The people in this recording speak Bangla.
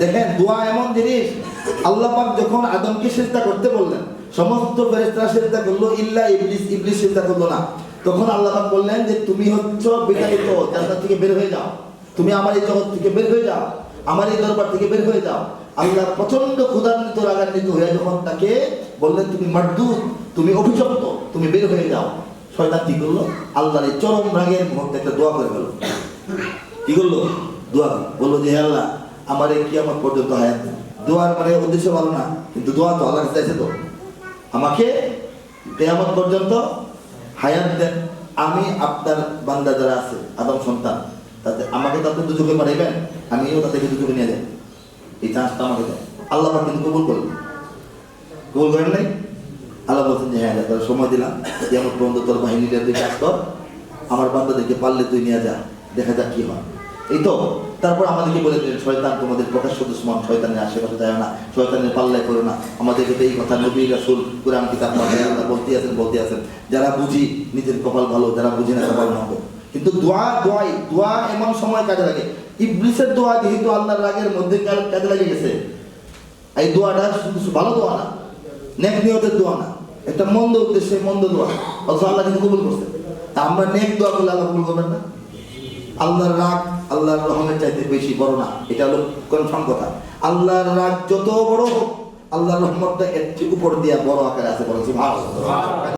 দেখেন দোয়া এমন জিনিস, আল্লাহ পাক যখন আদমকে সিজদা করতে বললেন, সমস্ত ফেরেশতারা সিজদা করলো, ইল্লা ইবলিস, ইবলিস সিজদা করলো না। তখন আল্লাহ পাক বললেন যে তুমি হচ্ছে বিতাড়িত, জান্নাত থেকে বের হয়ে যাও, তুমি আমার এই জগৎ থেকে বের হয়ে যাও, আমার এই দরবার থেকে বের হয়ে যাও। আল্লাহ প্রচন্ড ক্ষুধান্বিত রাগান্বিত হয়ে যখন তাকে বললেন তুমি মারদুদ, তুমি অভিশপ্ত, তুমি বের হয়ে যাও, শয়তান কি করলো? আল্লাহর এই চরম রাগের মুহূর্তে একটা দোয়া করে গেল। কি করলো? দোয়া বললো যে হে আল্লাহ, আমার এই কিয়ামত পর্যন্ত হায়াত দেন। দোয়ার মানে উদ্দেশ্য ভালো না, কিন্তু দোয়া তো আল্লাহ চাইছে, তো আমাকে কিয়ামত পর্যন্ত হায়াত দেন। আমি আপনার বান্দা যারা আছে আদম সন্তান, তাতে আমাকে তো আপনি দুচোখে পাঠাইবেন, আমিও তাদেরকে দুচোখে নিয়ে যাই, এই চান্সটা আমাকে দেন। আল্লাহ পাক কিন্তু কবুল করলেন। কবুল করেন নাই? আল্লাহ বলছেন যে হ্যাঁ তারা সময় দিলাম, কিয়ামত পর্যন্ত তোর বাহিনীদের দিকে কাজ কর, আমার বান্দাদেরকে পারলে তুই নিয়ে যা, দেখা যাক কি হয়। এই তো তারপর আমাদেরকে বলে দিলেন শয়তান তোমাদের প্রকাশ্য দুশমন, শয়তানের আশেপাশে যায় না, শয়তানের পাল্লায় করো না। আমাদেরকে তো এই কথা নবী রাসূল কুরআন কিতাব বলতে আছেন, যারা বুঝি নিজের কপাল ভালো, যারা বুঝি না কপাল মন্দ। কিন্তু দোয়া এমন সময় কাজে লাগে। ইবলিসের দোয়া যেহেতু আল্লাহর রাগের মধ্যে কাজে লাগে গেছে, এই দোয়াটা শুধু ভালো দোয়া না, নেক নিয়তের দোয়া না, একটা মন্দ উদ্দেশ্যে মন্দ দোয়া, অথচ আল্লাহ কিন্তু কবুল করছে। তা আমরা নেক দোয়া করলে আল্লাহ কবুল করবেন না? আল্লাহর রাগ আল্লাহর রহমের চাইতে বেশি বড় না, এটা হলো কনফার্ম কথা। আল্লাহর রাগ যত বড় হোক, আল্লাহর রহমতটা এর চেয়ে উপর দিয়া বড় আকারে আছে, বড় সুবহানাল্লাহ।